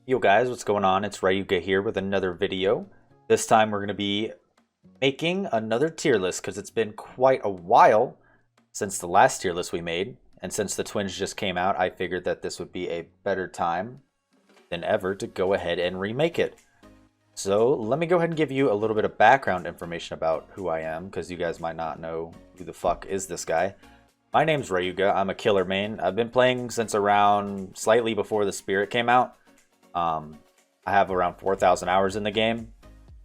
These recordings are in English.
Yo guys, what's going on? It's Ryuga here with another video. This time we're going to be making another tier list because it's been quite a while since the last tier list we made. And since the twins just came out, I figured that this would be a better time than ever to go ahead and remake it. So let me go ahead and give you a little bit of background information about who I am, because you guys might not know who the fuck is this guy. My name's Ryuga. I'm a killer main. I've been playing since around slightly before the Spirit came out. I have around 4,000 hours in the game.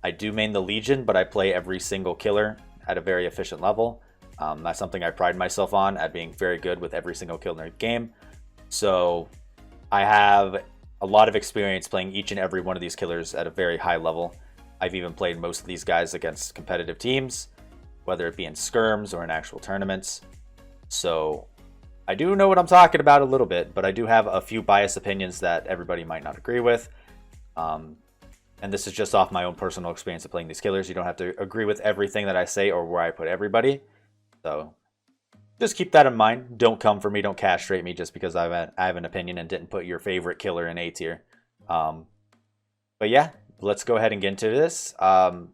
I do main the Legion, but I play every single killer at a very efficient level. That's something I pride myself on, at being very good with every single killer in the game. So I have a lot of experience playing each and every one of these killers at a very high level. I've even played most of these guys against competitive teams, whether it be in skirms or in actual tournaments. So I do know what I'm talking about a little bit, but I do have a few biased opinions that everybody might not agree with. And this is just off my own personal experience of playing these killers. You don't have to agree with everything that I say or where I put everybody. So just keep that in mind. Don't come for me. Don't castrate me just because I have an opinion and didn't put your favorite killer in A tier. But yeah, let's go ahead and get into this.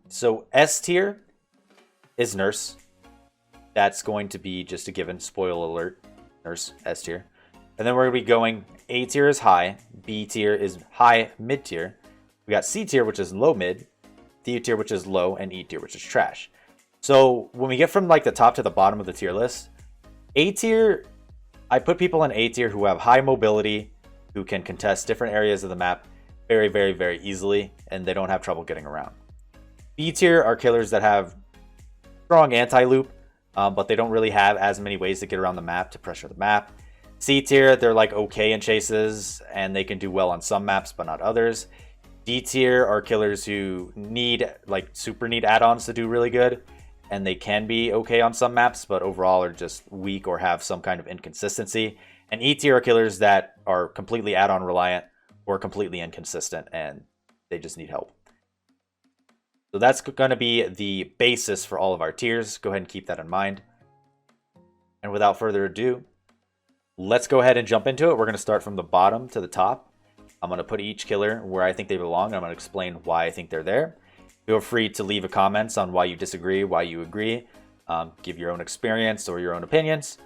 So S tier is Nurse. That's going to be just a given. Spoiler alert. Nurse, S tier. And then we're going to be going A tier is high, B tier is high mid tier. We got C tier, which is low mid, D tier, which is low, and E tier, which is trash. So when we get from like the top to the bottom of the tier list, A tier, I put people in A tier who have high mobility, who can contest different areas of the map very, very, very easily, and they don't have trouble getting around. B tier are killers that have strong anti-loop, but they don't really have as many ways to get around the map to pressure the map. C tier, they're like okay in chases, and they can do well on some maps, but not others. D tier are killers who need, like, super need add-ons to do really good, and they can be okay on some maps, but overall are just weak or have some kind of inconsistency. And E tier are killers that are completely add-on reliant or completely inconsistent, and they just need help. So that's going to be the basis for all of our tiers. Go ahead and keep that in mind. And without further ado, let's go ahead and jump into it. We're going to start from the bottom to the top. I'm going to put each killer where I think they belong. I'm going to explain why I think they're there. Feel free to leave a comments on why you disagree, why you agree. Give your own experience or your own opinions.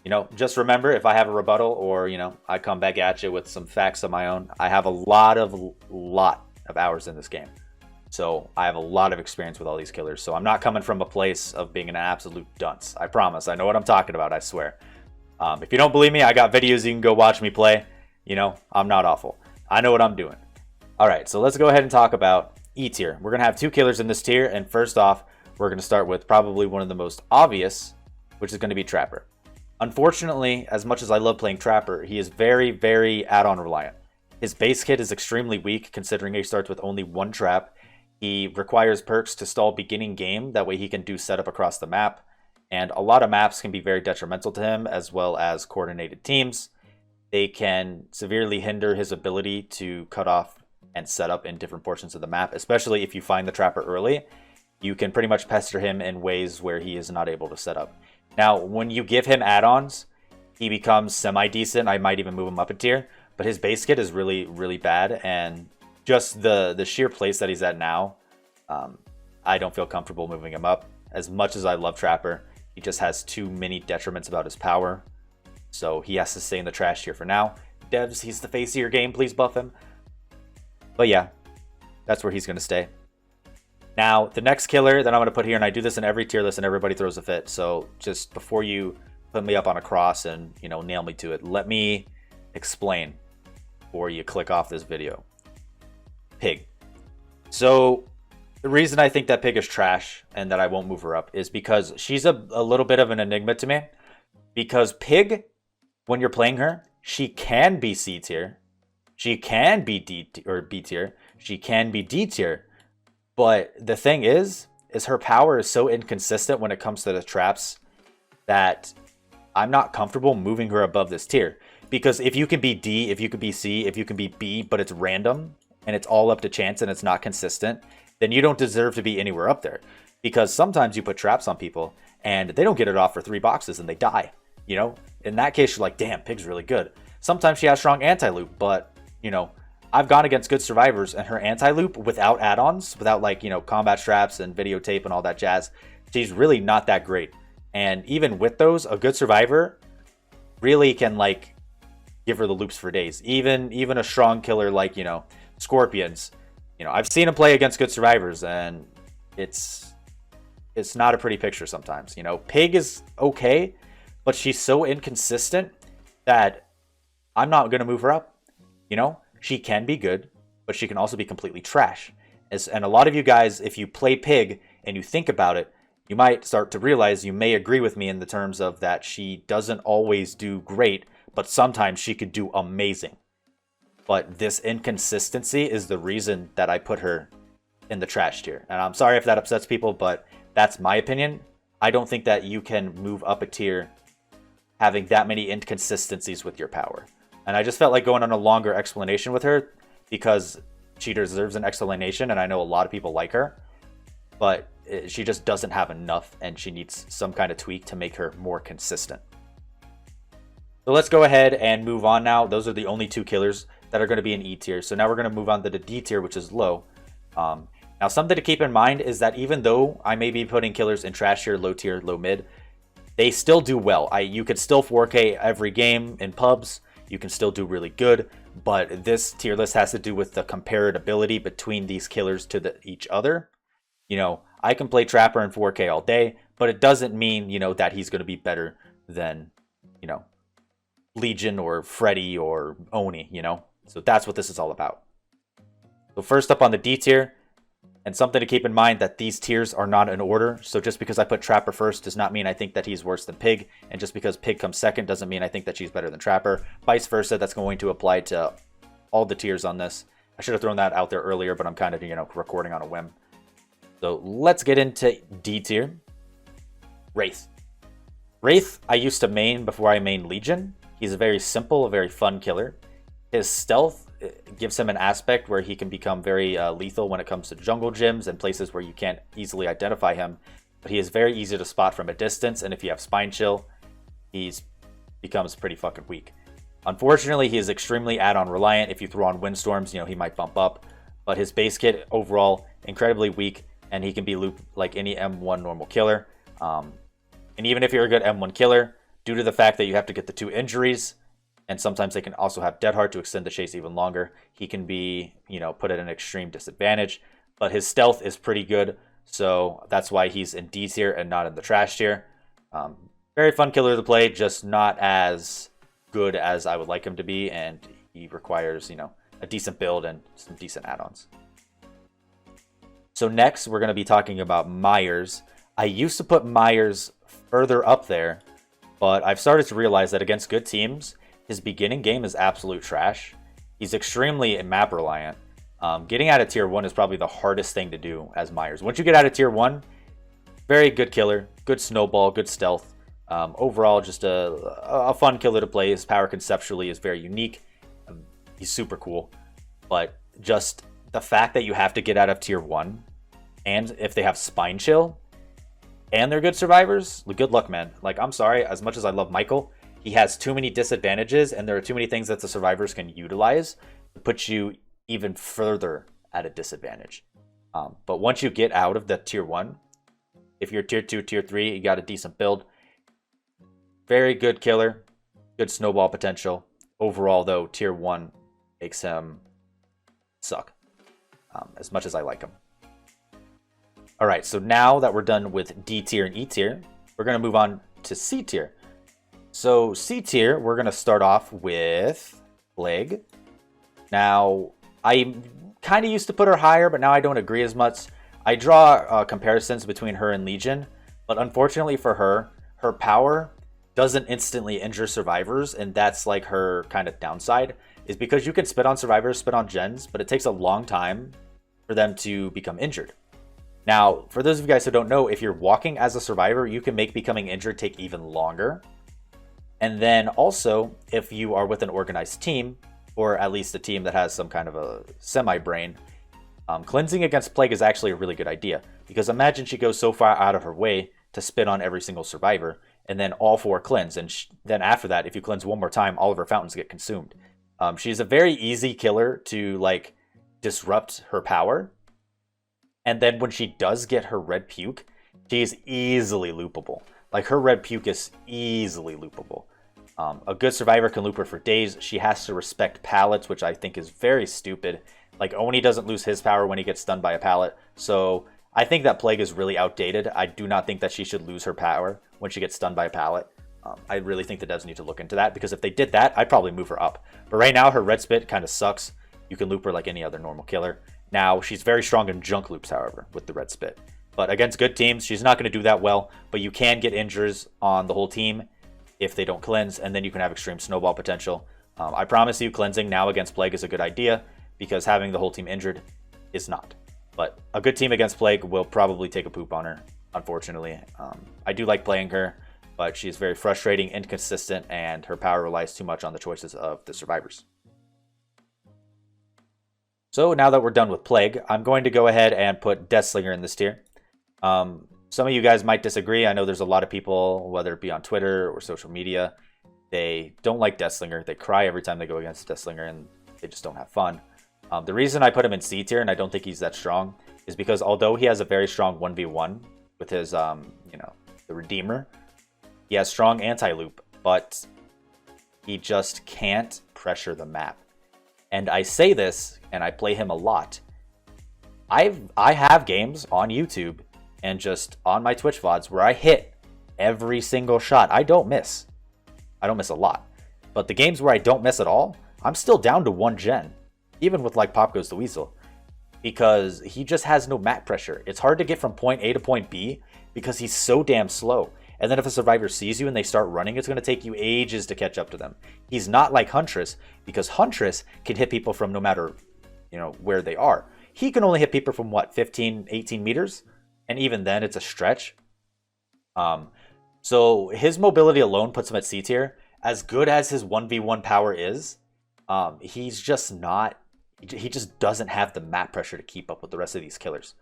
You know, just remember, if I have a rebuttal or, you know, I come back at you with some facts of my own, I have a lot of hours in this game. So I have a lot of experience with all these killers. So I'm not coming from a place of being an absolute dunce. I promise. I know what I'm talking about, I swear. If you don't believe me, I got videos you can go watch me play. You know, I'm not awful. I know what I'm doing. All right, so let's go ahead and talk about E tier. We're going to have two killers in this tier. And first off, we're going to start with probably one of the most obvious, which is going to be Trapper. Unfortunately, as much as I love playing Trapper, he is very, very add-on reliant. His base kit is extremely weak, considering he starts with only one trap. He requires perks to stall beginning game. That way he can do setup across the map. And a lot of maps can be very detrimental to him, as well as coordinated teams. They can severely hinder his ability to cut off and set up in different portions of the map, especially if you find the Trapper early. You can pretty much pester him in ways where he is not able to set up. Now, when you give him add-ons, he becomes semi-decent. I might even move him up a tier, but his base kit is really, really bad, and just the sheer place that he's at now, I don't feel comfortable moving him up. As much as I love Trapper, he just has too many detriments about his power. So he has to stay in the trash tier for now. Devs, he's the face of your game. Please buff him. But yeah, that's where he's going to stay. Now, the next killer that I'm going to put here, and I do this in every tier list and everybody throws a fit. So just before you put me up on a cross and, you know, nail me to it, let me explain before you click off this video. Pig. So the reason I think that Pig is trash and that I won't move her up is because she's a little bit of an enigma to me. Because Pig, when you're playing her, she can be C tier, she can be D or B tier, she can be D tier. But the thing is her power is so inconsistent when it comes to the traps that I'm not comfortable moving her above this tier. Because if you can be D, if you can be C, if you can be B, but it's random and it's all up to chance and it's not consistent, then you don't deserve to be anywhere up there. Because sometimes you put traps on people and they don't get it off for 3 boxes and they die. You know, in that case, you're like, damn, Pig's really good. Sometimes she has strong anti-loop, but, you know, I've gone against good survivors, and her anti-loop without add-ons, without like, you know, combat straps and videotape and all that jazz, she's really not that great. And even with those, a good survivor really can like give her the loops for days. Even a strong killer like, you know, Scorpions. You know, I've seen him play against good survivors, and it's not a pretty picture sometimes. You know, Pig is okay, but she's so inconsistent that I'm not going to move her up. You know, she can be good, but she can also be completely trash. And a lot of you guys, if you play Pig and you think about it, you might start to realize you may agree with me in the terms of that she doesn't always do great, but sometimes she could do amazing. But this inconsistency is the reason that I put her in the trash tier. And I'm sorry if that upsets people, but that's my opinion. I don't think that you can move up a tier having that many inconsistencies with your power. And I just felt like going on a longer explanation with her because she deserves an explanation, and I know a lot of people like her. But she just doesn't have enough, and she needs some kind of tweak to make her more consistent. So let's go ahead and move on now. Those are the only two killers that are going to be in E tier. So now we're going to move on to the D tier, which is low. Now, something to keep in mind is that even though I may be putting killers in trash tier, low mid, they still do well. You could still 4K every game in pubs. You can still do really good. But this tier list has to do with the comparability between these killers to each other. You know, I can play Trapper in 4K all day, but it doesn't mean, you know, that he's going to be better than, you know, Legion or Freddy or Oni, you know? So that's what this is all about. So first up on the D tier, and something to keep in mind that these tiers are not in order. So just because I put Trapper first does not mean I think that he's worse than Pig. And just because Pig comes second doesn't mean I think that she's better than Trapper. Vice versa, that's going to apply to all the tiers on this. I should have thrown that out there earlier, but I'm kind of, you know, recording on a whim. So let's get into D tier. Wraith. Wraith, I used to main before I main Legion. He's a very simple, a very fun killer. His stealth gives him an aspect where he can become very lethal when it comes to jungle gyms and places where you can't easily identify him. But he is very easy to spot from a distance, and if you have Spine Chill, he becomes pretty fucking weak. Unfortunately, he is extremely add-on reliant. If you throw on Windstorms, you know, he might bump up. But his base kit, overall, incredibly weak, and he can be looped like any M1 normal killer. And even if you're a good M1 killer, due to the fact that you have to get the 2 injuries, and sometimes they can also have Dead Heart to extend the chase even longer, he can be, you know, put at an extreme disadvantage. But his stealth is pretty good, so that's why he's in D tier and not in the trash tier. Very fun killer to play, just not as good as I would like him to be, and he requires, you know, a decent build and some decent add-ons. So next, we're going to be talking about Myers. I used to put Myers further up there, but I've started to realize that against good teams, his beginning game is absolute trash. He's extremely map reliant. Getting out of tier 1 is probably the hardest thing to do as Myers. Once you get out of tier 1, very good killer, good snowball, good stealth. Overall, just a fun killer to play. His power conceptually is very unique. He's super cool. But just the fact that you have to get out of tier 1, and if they have Spine Chill, and they're good survivors, good luck, man. Like, I'm sorry, as much as I love Michael, he has too many disadvantages, and there are too many things that the survivors can utilize to put you even further at a disadvantage. But once you get out of the tier 1, if you're tier 2, tier 3, you got a decent build. Very good killer, good snowball potential. Overall, though, tier 1 makes him suck, as much as I like him. All right, so now that we're done with D tier and E tier, we're going to move on to C tier. So C tier, we're going to start off with Plague. Now, I kind of used to put her higher, but now I don't agree as much. I draw comparisons between her and Legion, but unfortunately for her, her power doesn't instantly injure survivors, and that's like her kind of downside, is because you can spit on survivors, spit on gens, but it takes a long time for them to become injured. Now, for those of you guys who don't know, if you're walking as a survivor, you can make becoming injured take even longer. And then also, if you are with an organized team, or at least a team that has some kind of a semi-brain, cleansing against Plague is actually a really good idea. Because imagine she goes so far out of her way to spit on every single survivor, and then all 4 cleanse. And then after that, if you cleanse one more time, all of her fountains get consumed. She's a very easy killer to like disrupt her power. And then when she does get her red puke, she is easily loopable. Like her red puke is easily loopable. A good survivor can loop her for days. She has to respect pallets, which I think is very stupid. Like Oni doesn't lose his power when he gets stunned by a pallet. So I think that Plague is really outdated. I do not think that she should lose her power when she gets stunned by a pallet. I really think the devs need to look into that, because if they did that, I'd probably move her up. But right now, her red spit kind of sucks. You can loop her like any other normal killer. Now, she's very strong in junk loops, however, with the red spit. But against good teams, she's not going to do that well. But you can get injures on the whole team if they don't cleanse, and then you can have extreme snowball potential. I promise you, cleansing now against Plague is a good idea, because having the whole team injured is not. But a good team against Plague will probably take a poop on her, unfortunately. I do like playing her, but she is very frustrating, inconsistent, and her power relies too much on the choices of the survivors. So now that we're done with Plague, I'm going to go ahead and put Deathslinger in this tier. Some of you guys might disagree. I know there's a lot of people, whether it be on Twitter or social media, they don't like Deathslinger. They cry every time they go against Deathslinger, and they just don't have fun. The reason I put him in C tier, and I don't think he's that strong, is because although he has a very strong 1v1 with his, the Redeemer, he has strong anti-loop, but he just can't pressure the map. And I say this, and I play him a lot. I have games on YouTube and just on my Twitch VODs where I hit every single shot. I don't miss. I don't miss a lot. But the games where I don't miss at all, I'm still down to 1 gen. Even with like Pop Goes the Weasel. Because he just has no map pressure. It's hard to get from point A to point B because he's so damn slow. And then if a survivor sees you and they start running, it's going to take you ages to catch up to them. He's not like Huntress, because Huntress can hit people from no matter, where they are. He can only hit people from, 15, 18 meters? And even then, it's a stretch. So his mobility alone puts him at C tier. As good as his 1v1 power is, he's just not... He just doesn't have the map pressure to keep up with the rest of these killers.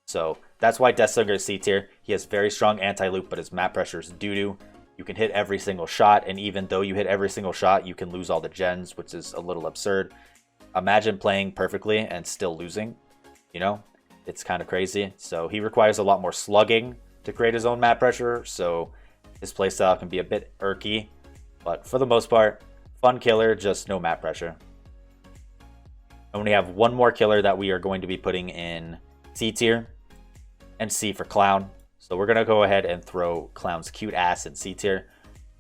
So that's why Deathslinger is C tier. He has very strong anti-loop, but his map pressure is doo-doo. You can hit every single shot, and even though you hit every single shot, you can lose all the gens, which is a little absurd. Imagine playing perfectly and still losing. It's kind of crazy. So he requires a lot more slugging to create his own map pressure, so his playstyle can be a bit irky. But for the most part, fun killer, just no map pressure. And we have one more killer that we are going to be putting in C tier, and C for Clown. So we're going to go ahead and throw Clown's cute ass in C tier.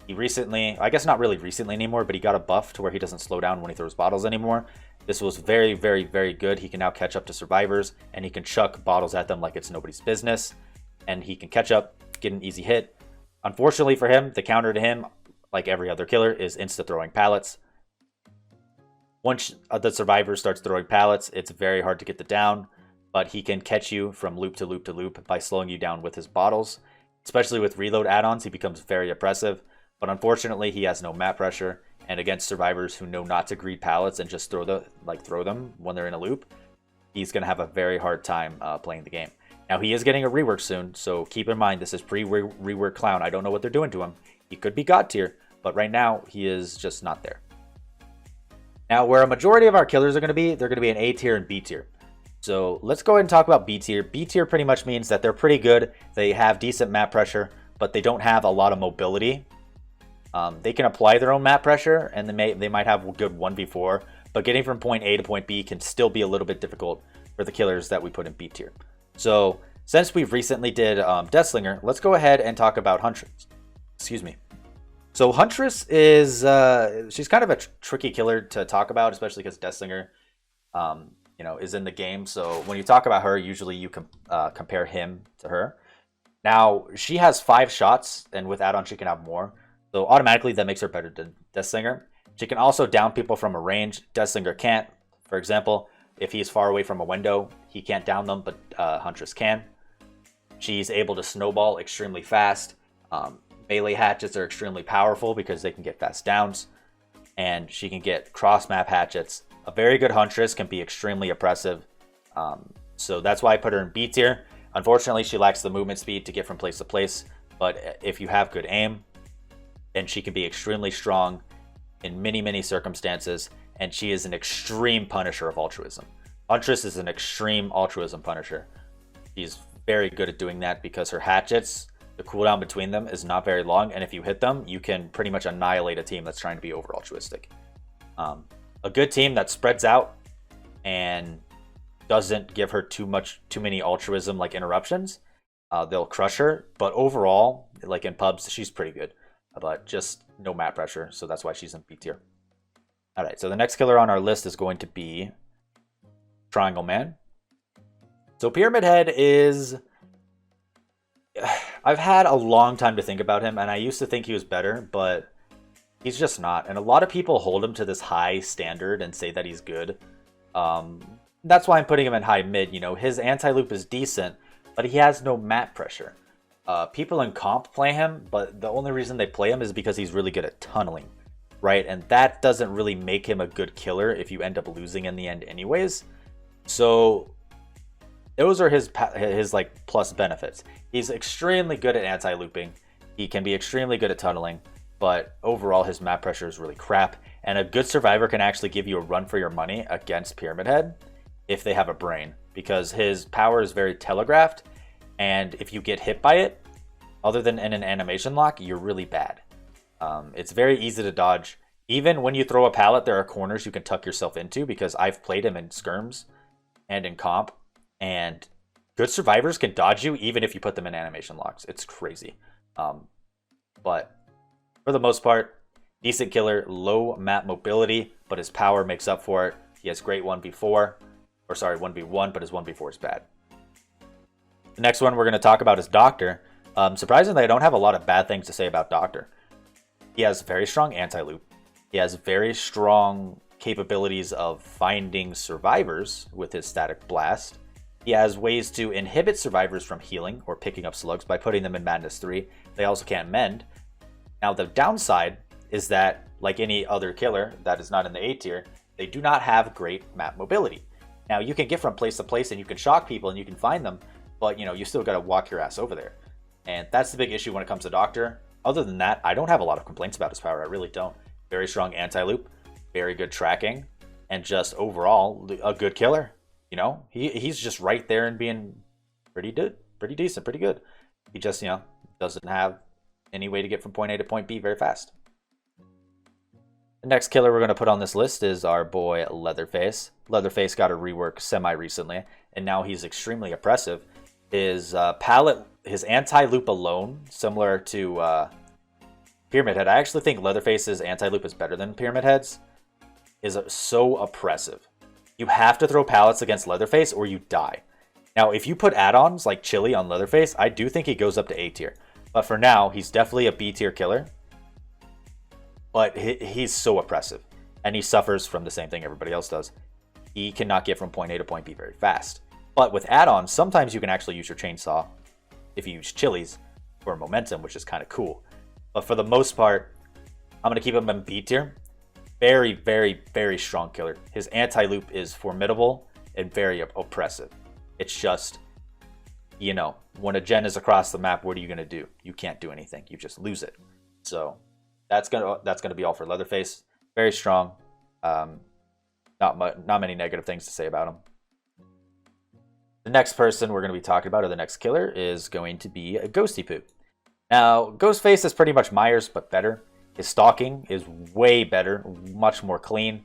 He recently, I guess not really recently anymore, but he got a buff to where he doesn't slow down when he throws bottles anymore. This was very, very, very good. He can now catch up to survivors, and he can chuck bottles at them like it's nobody's business. And he can catch up, get an easy hit. Unfortunately for him, the counter to him, like every other killer, is insta-throwing pallets. Once the survivor starts throwing pallets, it's very hard to get the down. But he can catch you from loop to loop to loop by slowing you down with his bottles. Especially with reload add-ons, he becomes very oppressive. But unfortunately, he has no map pressure. And against survivors who know not to greed pallets and just throw them when they're in a loop, he's going to have a very hard time playing the game. Now, he is getting a rework soon, so keep in mind, this is pre-rework Clown. I don't know what they're doing to him. He could be God tier, but right now, he is just not there. Now, where a majority of our killers are going to be, they're going to be in A tier and B tier. So let's go ahead and talk about B tier. B tier pretty much means that they're pretty good. They have decent map pressure, but they don't have a lot of mobility. They can apply their own map pressure, and they might have a good 1v4, but getting from point A to point B can still be a little bit difficult for the killers that we put in B tier. So since we've recently did Deathslinger, let's go ahead and talk about Huntress. Excuse me. So Huntress is she's kind of a tricky killer to talk about, especially because Deathslinger is in the game. So when you talk about her, usually you can compare him to her. Now, she has 5 shots, and with add-on she can have more. So automatically that makes her better than Deathslinger. She can also down people from a range. Deathslinger can't. For example, if he's far away from a window, he can't down them, but Huntress can. She's able to snowball extremely fast. Melee hatchets are extremely powerful because they can get fast downs. And she can get cross-map hatchets. A very good Huntress can be extremely oppressive. So that's why I put her in B tier. Unfortunately, she lacks the movement speed to get from place to place. But if you have good aim, then she can be extremely strong in many, many circumstances. and she is an extreme punisher of altruism. Huntress is an extreme altruism punisher. She's very good at doing that because her hatchets, the cooldown between them is not very long, and if you hit them, you can pretty much annihilate a team that's trying to be over altruistic. A good team that spreads out and doesn't give her too many altruism like interruptions, they'll crush her. But overall, like in pubs, she's pretty good, but just no map pressure, so that's why she's in B tier. All right, so the next killer on our list is going to be Triangle Man. So Pyramid Head is... I've had a long time to think about him, and I used to think he was better, but he's just not. And a lot of people hold him to this high standard and say that he's good. That's why I'm putting him in high mid. You know, his anti-loop is decent, but he has no map pressure. People in comp play him, but the only reason they play him is because he's really good at tunneling, right? And that doesn't really make him a good killer if you end up losing in the end anyways. So those are his like plus benefits. He's extremely good at anti-looping. He can be extremely good at tunneling, but overall his map pressure is really crap. And a good survivor can actually give you a run for your money against Pyramid Head if they have a brain, because his power is very telegraphed, and if you get hit by it, other than in an animation lock, you're really bad. It's very easy to dodge. Even when you throw a pallet, there are corners you can tuck yourself into, because I've played him in skirms and in comp, and good survivors can dodge you even if you put them in animation locks. It's crazy. But for the most part, decent killer, low map mobility, but his power makes up for it. He has great 1v4, or sorry, 1v1, but his 1v4 is bad. The next one we're going to talk about is Doctor. Surprisingly, I don't have a lot of bad things to say about Doctor. He has very strong anti-loop. He has very strong capabilities of finding survivors with his static blast. He has ways to inhibit survivors from healing or picking up slugs by putting them in Madness 3. They also can't mend. Now, the downside is that, like any other killer that is not in the A tier, they do not have great map mobility. Now, you can get from place to place and you can shock people and you can find them, but, you know, you still got to walk your ass over there. And that's the big issue when it comes to Doctor. Other than that, I don't have a lot of complaints about his power. I really don't. Very strong anti-loop, very good tracking, and just overall a good killer. You know, he's just right there and being pretty decent, pretty good. He just, you know, doesn't have any way to get from point A to point B very fast. The next killer we're going to put on this list is our boy Leatherface. Leatherface got a rework semi-recently, and now he's extremely oppressive. His palette, his anti-loop alone, similar to Pyramid Head. I actually think Leatherface's anti-loop is better than Pyramid Head's. Is so oppressive. You have to throw pallets against Leatherface or you die. Now, if you put add-ons like Chili on Leatherface, I do think he goes up to A tier. But for now, he's definitely a B tier killer. But he's so oppressive. And he suffers from the same thing everybody else does. He cannot get from point A to point B very fast. But with add-ons, sometimes you can actually use your chainsaw if you use Chili's for momentum, which is kind of cool. But for the most part, I'm going to keep him in B tier. Very, very, very strong killer. His anti-loop is formidable and very oppressive. It's just, you know, when a gen is across the map, what are you going to do? You can't do anything. You just lose it. So that's gonna be all for Leatherface. Very strong. Not many negative things to say about him. The next person we're going to be talking about, or the next killer, is going to be a Ghosty Poo. Now, Ghostface is pretty much Myers, but better. His stalking is way better, much more clean.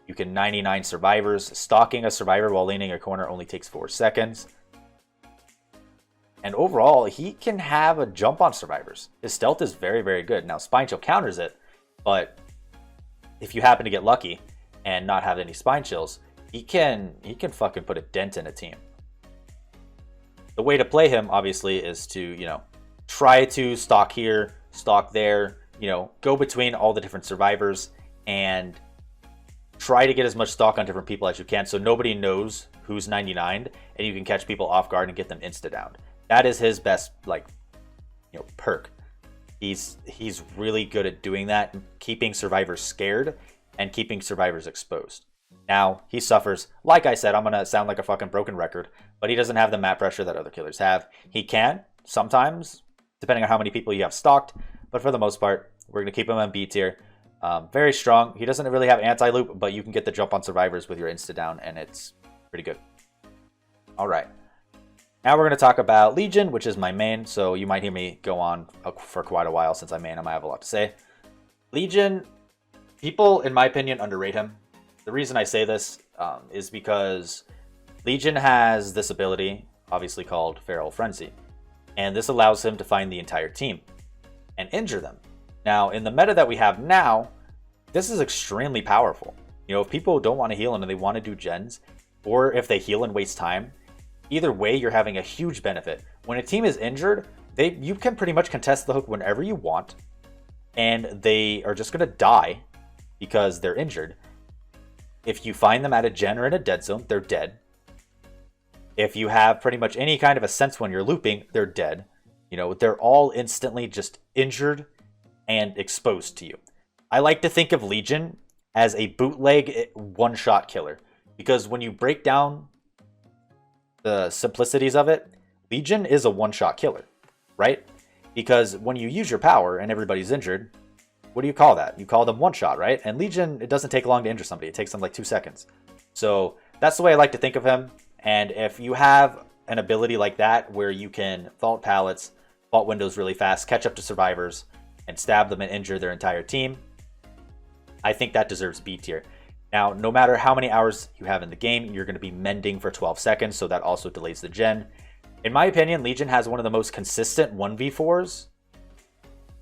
You can 99 survivors. Stalking a survivor while leaning a corner only takes 4 seconds. And overall, he can have a jump on survivors. His stealth is very, very good. Now, Spine Chill counters it, but if you happen to get lucky and not have any Spine Chills, he can fucking put a dent in a team. The way to play him, obviously, is to, you know, try to stalk here, stalk there, you know, go between all the different survivors and try to get as much stalk on different people as you can so nobody knows who's 99 and you can catch people off guard and get them insta-downed. That is his best, like, you know, perk. He's really good at doing that, keeping survivors scared and keeping survivors exposed. Now, he suffers. Like I said, I'm going to sound like a fucking broken record, but he doesn't have the map pressure that other killers have. He can, sometimes, depending on how many people you have stalked, but for the most part, we're going to keep him on B tier. Very strong. He doesn't really have anti-loop, but you can get the jump on survivors with your insta-down, and it's pretty good. All right. Now we're going to talk about Legion, which is my main, so you might hear me go on for quite a while since I'm main. I might have a lot to say. Legion, people, in my opinion, underrate him. The reason I say this is because Legion has this ability, obviously called Feral Frenzy, and this allows him to find the entire team and injure them. Now, in the meta that we have now, this is extremely powerful. You know, if people don't want to heal and they want to do gens, or if they heal and waste time, either way, you're having a huge benefit. When a team is injured, you can pretty much contest the hook whenever you want, and they are just going to die because they're injured. If you find them at a gen or in a dead zone, they're dead. If you have pretty much any kind of a sense when you're looping, they're dead. You know, they're all instantly just injured and exposed to you. I like to think of Legion as a bootleg one-shot killer, because when you break down the simplicities of it, Legion is a one-shot killer, right? Because when you use your power and everybody's injured, what do you call that? You call them one-shot, right? And Legion, it doesn't take long to injure somebody. It takes them like 2 seconds. So that's the way I like to think of him. And if you have an ability like that where you can vault pallets, vault windows really fast, catch up to survivors, and stab them and injure their entire team, I think that deserves B tier. Now, no matter how many hours you have in the game, you're going to be mending for 12 seconds, so that also delays the gen. In my opinion, Legion has one of the most consistent 1v4s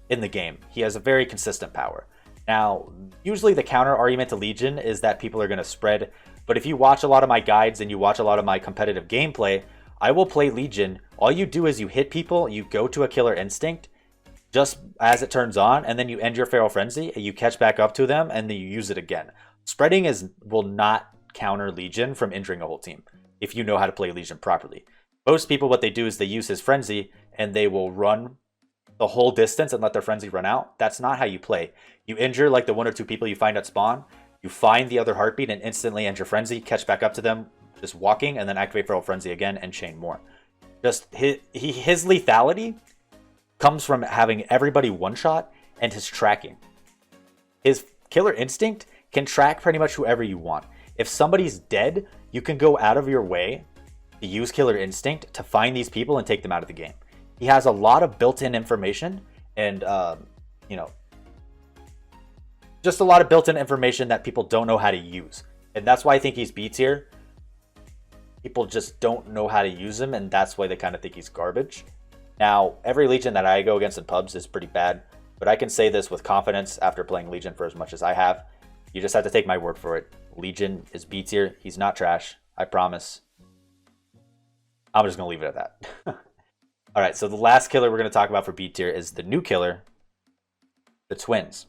in the game. He has a very consistent power. Now, usually the counter argument to Legion is that people are going to spread, but if you watch a lot of my guides and you watch a lot of my competitive gameplay, I will play Legion. All you do is you hit people, you go to a killer instinct, just as it turns on, and then you end your Feral Frenzy, and you catch back up to them, and then you use it again. Spreading will not counter Legion from injuring a whole team, if you know how to play Legion properly. Most people, what they do is they use his Frenzy, and they will run the whole distance and let their Frenzy run out. That's not how you play. You injure like the 1 or 2 people you find at spawn, you find the other heartbeat and instantly end your Frenzy, catch back up to them, just walking, and then activate Feral Frenzy again and chain more. Just his lethality comes from having everybody one-shot and his tracking. His Killer Instinct can track pretty much whoever you want. If somebody's dead, you can go out of your way to use Killer Instinct to find these people and take them out of the game. He has a lot of built-in information and, just a lot of built-in information that people don't know how to use. And that's why I think he's B tier. People just don't know how to use him, and that's why they kind of think he's garbage. Now, every Legion that I go against in pubs is pretty bad, but I can say this with confidence after playing Legion for as much as I have. You just have to take my word for it. Legion is B tier. He's not trash. I promise. I'm just going to leave it at that. All right, so the last killer we're going to talk about for B tier is the new killer, the Twins.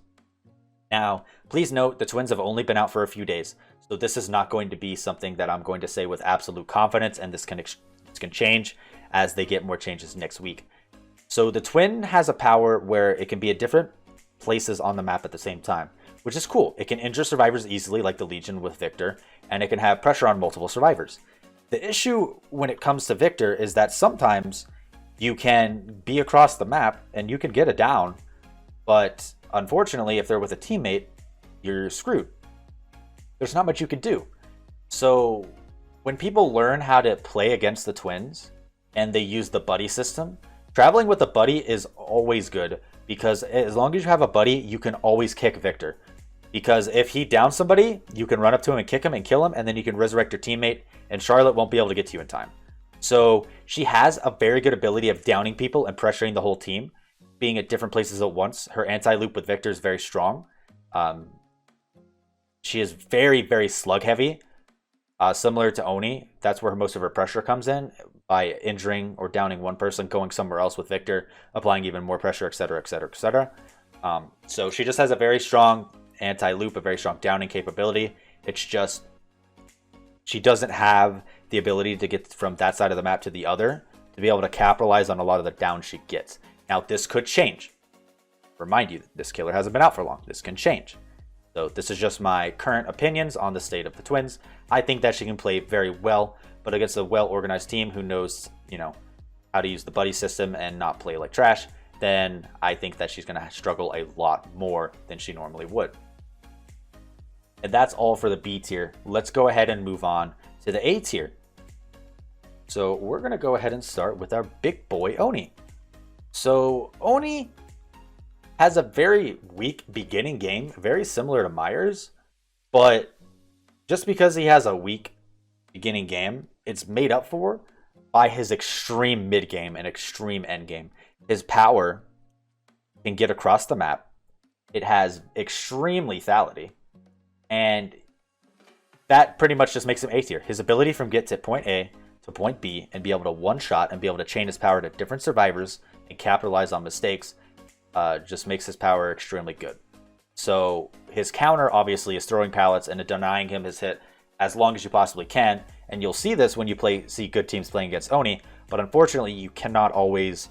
Now, please note the Twins have only been out for a few days, so this is not going to be something that I'm going to say with absolute confidence, and this can change as they get more changes next week. So the Twin has a power where it can be at different places on the map at the same time, which is cool. It can injure survivors easily like the Legion with Victor, and it can have pressure on multiple survivors. The issue when it comes to Victor is that sometimes you can be across the map and you can get a down, but unfortunately if they're with a teammate, you're screwed. There's not much you can do. So when people learn how to play against the Twins and they use the buddy system, traveling with a buddy is always good, because as long as you have a buddy, you can always kick Victor. Because if he downs somebody, you can run up to him and kick him and kill him, and then you can resurrect your teammate, and Charlotte won't be able to get to you in time. So she has a very good ability of downing people and pressuring the whole team, being at different places at once. Her anti-loop with Victor is very strong. She is very, very slug heavy. Similar to Oni, that's where most of her pressure comes in, by injuring or downing one person, going somewhere else with Victor, applying even more pressure, etc., etc., etc. So she just has a very strong anti-loop, a very strong downing capability. It's just she doesn't have the ability to get from that side of the map to the other to be able to capitalize on a lot of the downs she gets. Now, this could change. Remind you, this killer hasn't been out for long. This can change. So this is just my current opinions on the state of the Twins. I think that she can play very well, but against a well-organized team who knows, how to use the buddy system and not play like trash, then I think that she's going to struggle a lot more than she normally would. And that's all for the B tier. Let's go ahead and move on to the A tier. So we're going to go ahead and start with our big boy Oni. So Oni has a very weak beginning game, very similar to Myers, but just because he has a weak beginning game, it's made up for by his extreme mid game and extreme end game. His power can get across the map. It has extreme lethality. And that pretty much just makes him A tier. His ability from get to point A to point B and be able to one-shot and be able to chain his power to different survivors and capitalize on mistakes just makes his power extremely good. So his counter obviously is throwing pallets and denying him his hit as long as you possibly can. And you'll see this when you see good teams playing against Oni. But unfortunately, you cannot always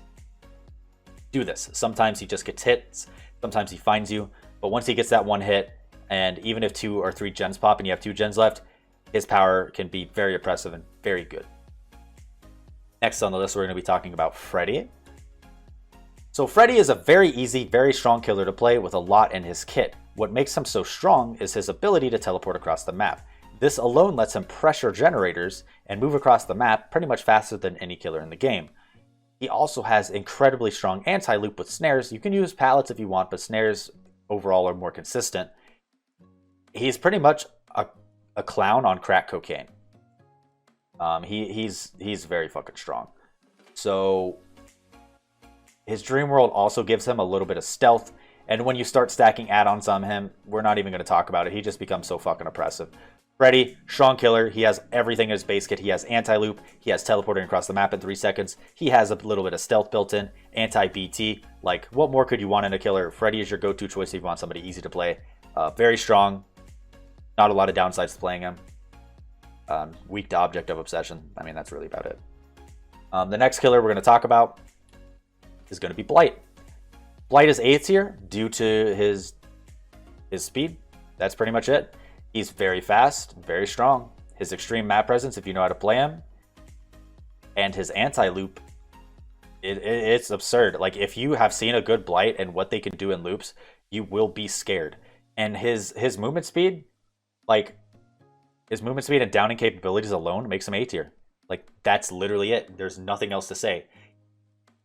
do this. Sometimes he just gets hits. Sometimes he finds you. But once he gets that one hit, and even if 2 or 3 gens pop and you have 2 gens left, his power can be very oppressive and very good. Next on the list, we're going to be talking about Freddy. So Freddy is a very easy, very strong killer to play with a lot in his kit. What makes him so strong is his ability to teleport across the map. This alone lets him pressure generators and move across the map pretty much faster than any killer in the game. He also has incredibly strong anti-loop with snares. You can use pallets if you want, but snares overall are more consistent. He's pretty much a clown on crack cocaine. He's very fucking strong. So his Dream World also gives him a little bit of stealth. And when you start stacking add-ons on him, we're not even going to talk about it. He just becomes so fucking oppressive. Freddy, strong killer. He has everything in his base kit. He has anti-loop. He has teleporting across the map in 3 seconds. He has a little bit of stealth built in. Anti-BT. Like, what more could you want in a killer? Freddy is your go-to choice if you want somebody easy to play. Very strong. Not a lot of downsides to playing him. Weak to Object of Obsession. I mean, that's really about it. The next killer we're going to talk about is going to be Blight. Blight is A tier due to his speed. That's pretty much it. He's very fast, very strong. His extreme map presence, if you know how to play him, and his anti-loop, it's absurd. Like, if you have seen a good Blight and what they can do in loops, you will be scared. And his movement speed, like, his movement speed and downing capabilities alone makes him A tier. Like, that's literally it. There's nothing else to say.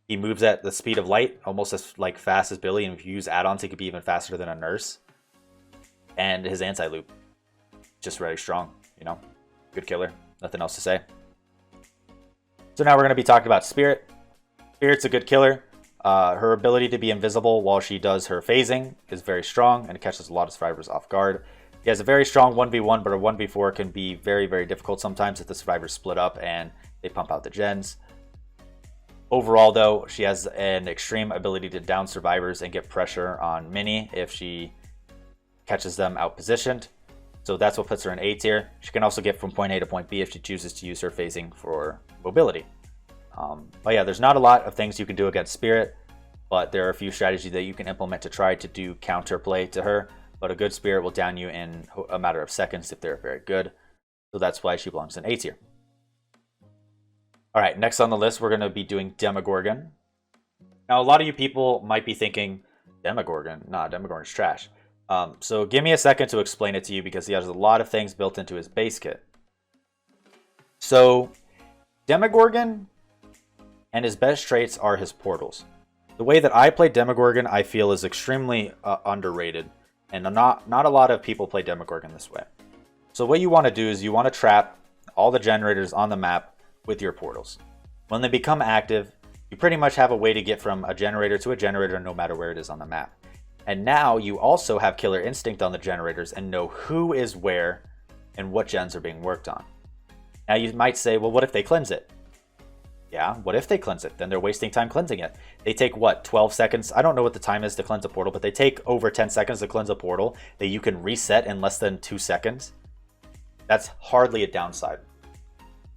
He moves at the speed of light, almost as like fast as Billy, and if you use add-ons, he could be even faster than a nurse. And his anti-loop, just very strong, you know? Good killer. Nothing else to say. So now we're going to be talking about Spirit. Spirit's a good killer. Her ability to be invisible while she does her phasing is very strong, and it catches a lot of survivors off guard. He has a very strong 1v1, but a 1v4 can be very, very difficult sometimes if the survivors split up and they pump out the gens. Overall, though, she has an extreme ability to down survivors and get pressure on Minnie if she catches them out-positioned. So that's what puts her in A tier. She can also get from point A to point B if she chooses to use her phasing for mobility. But yeah, there's not a lot of things you can do against Spirit, but there are a few strategies that you can implement to try to do counterplay to her. But a good Spirit will down you in a matter of seconds if they're very good. So that's why she belongs in A tier. All right, next on the list, we're going to be doing Demogorgon. Now, a lot of you people might be thinking, Demogorgon? Nah, Demogorgon's trash. So give me a second to explain it to you because he has a lot of things built into his base kit. So Demogorgon and his best traits are his portals. The way that I play Demogorgon, I feel, is extremely underrated. And not a lot of people play Demogorgon this way. So what you want to do is you want to trap all the generators on the map with your portals. When they become active, you pretty much have a way to get from a generator to a generator no matter where it is on the map. And now you also have Killer Instinct on the generators and know who is where and what gens are being worked on. Now you might say, well, what if they cleanse it? Yeah, what if they cleanse it? Then they're wasting time cleansing it. They take, what, 12 seconds? I don't know what the time is to cleanse a portal, but they take over 10 seconds to cleanse a portal that you can reset in less than 2 seconds. That's hardly a downside.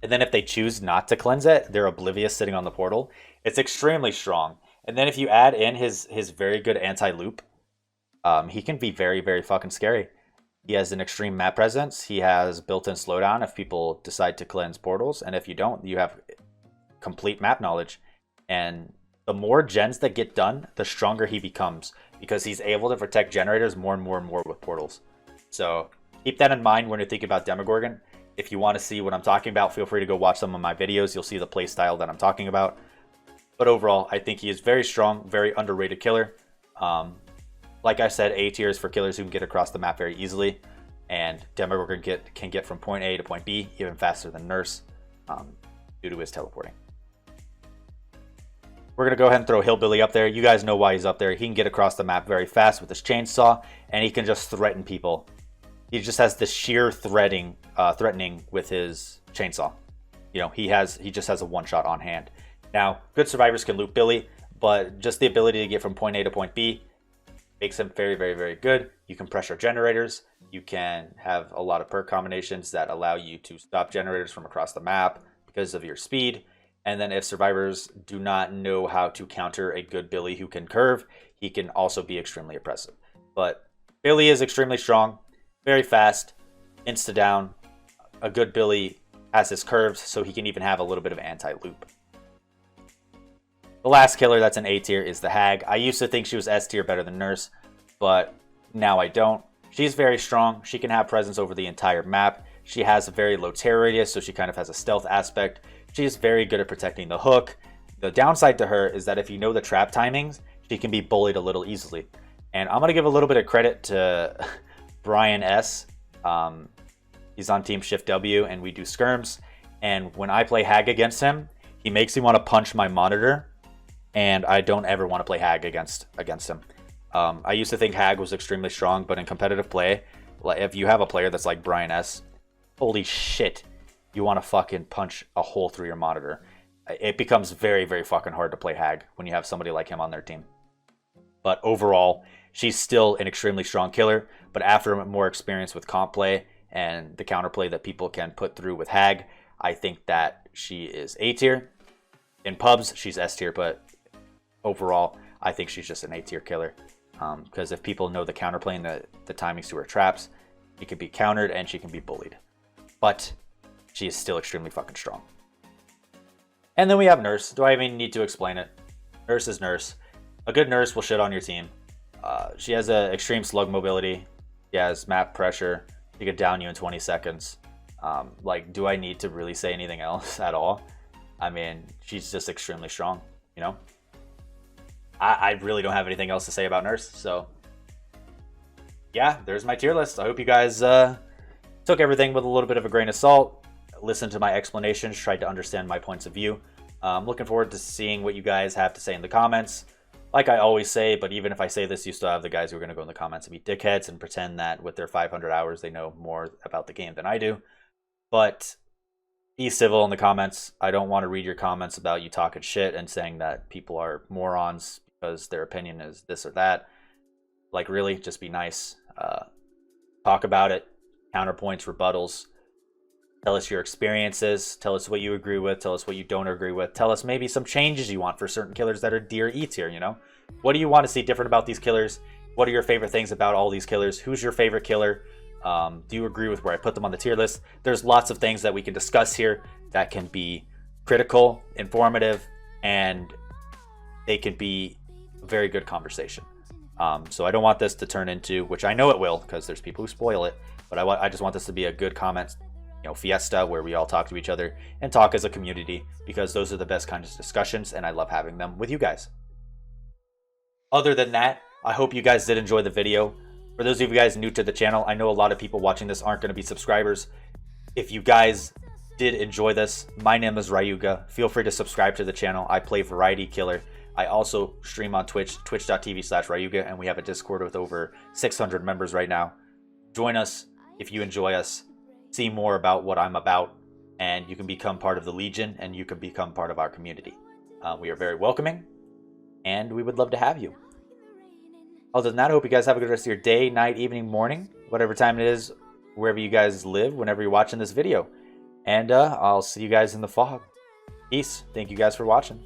And then if they choose not to cleanse it, they're oblivious sitting on the portal. It's extremely strong. And then if you add in his very good anti-loop, he can be very, very fucking scary. He has an extreme map presence. He has built-in slowdown if people decide to cleanse portals. And if you don't, you have complete map knowledge. And the more gens that get done, the stronger he becomes, because he's able to protect generators more and more and more with portals. So keep that in mind when you're thinking about Demogorgon. If you want to see what I'm talking about, feel free to go watch some of my videos. You'll see the playstyle that I'm talking about. But overall, I think he is very strong, very underrated killer. Like I said, A tier is for killers who can get across the map very easily. And Demogorgon can get from point A to point B even faster than Nurse due to his teleporting. We're going to go ahead and throw Hillbilly up there. You guys know why he's up there. He can get across the map very fast with his chainsaw, and he can just threaten people. He just has this sheer threatening with his chainsaw. You know, he just has a one-shot on hand. Now, good survivors can loot Billy, but just the ability to get from point A to point B makes him very, very, very good. You can pressure generators. You can have a lot of perk combinations that allow you to stop generators from across the map because of your speed. And then if survivors do not know how to counter a good Billy who can curve, he can also be extremely oppressive. But Billy is extremely strong, very fast, insta-down. A good Billy has his curves, so he can even have a little bit of anti-loop. The last killer that's an A tier is the Hag. I used to think she was S tier better than Nurse, but now I don't. She's very strong. She can have presence over the entire map. She has a very low tear radius, so she kind of has a stealth aspect. She is very good at protecting the hook. The downside to her is that if you know the trap timings, she can be bullied a little easily. And I'm going to give a little bit of credit to Brian S. He's on Team Shift W, and we do skirms. And when I play Hag against him, he makes me want to punch my monitor. And I don't ever want to play Hag against him. I used to think Hag was extremely strong, but in competitive play, like if you have a player that's like Brian S., holy shit, you want to fucking punch a hole through your monitor. It becomes very, very fucking hard to play Hag when you have somebody like him on their team. But overall, she's still an extremely strong killer. But after more experience with comp play and the counterplay that people can put through with Hag, I think that she is A tier. In pubs, she's S tier, but overall, I think she's just an A tier killer. Because if people know the counterplay and the timings to her traps, she can be countered and she can be bullied. But she is still extremely fucking strong. And then we have Nurse. Do I even need to explain it? Nurse is Nurse. A good Nurse will shit on your team. She has an extreme slug mobility. She has map pressure. She can down you in 20 seconds. Like, do I need to really say anything else at all? I mean, she's just extremely strong, you know? I really don't have anything else to say about Nurse, so yeah, there's my tier list. I hope you guys took everything with a little bit of a grain of salt, listened to my explanations, tried to understand my points of view. I'm looking forward to seeing what you guys have to say in the comments. Like I always say, but even if I say this, you still have the guys who are going to go in the comments and be dickheads and pretend that with their 500 hours they know more about the game than I do. But be civil in the comments. I don't want to read your comments about you talking shit and saying that people are morons because their opinion is this or that. Like, really, just be nice. Talk about it. Counterpoints, rebuttals. Tell us your experiences. Tell us what you agree with. Tell us what you don't agree with. Tell us maybe some changes you want for certain killers that are D or E tier, you know? What do you want to see different about these killers? What are your favorite things about all these killers? Who's your favorite killer? Do you agree with where I put them on the tier list? There's lots of things that we can discuss here that can be critical, informative, and they can be a very good conversation. So I don't want this to turn into, which I know it will because there's people who spoil it, but I just want this to be a good comment, you know, fiesta where we all talk to each other and talk as a community, because those are the best kinds of discussions and I love having them with you guys. Other than that, I hope you guys did enjoy the video. For those of you guys new to the channel, I know a lot of people watching this aren't going to be subscribers. If you guys did enjoy this, my name is Ryuga. Feel free to subscribe to the channel. I play Variety Killer. I also stream on Twitch, twitch.tv/Ryuga, and we have a Discord with over 600 members right now. Join us if you enjoy us. See more about what I'm about, and you can become part of the Legion, and you can become part of our community. We are very welcoming, and we would love to have you. Other than that, I hope you guys have a good rest of your day, night, evening, morning, whatever time it is, wherever you guys live, whenever you're watching this video. And I'll see you guys in the fog. Peace. Thank you guys for watching.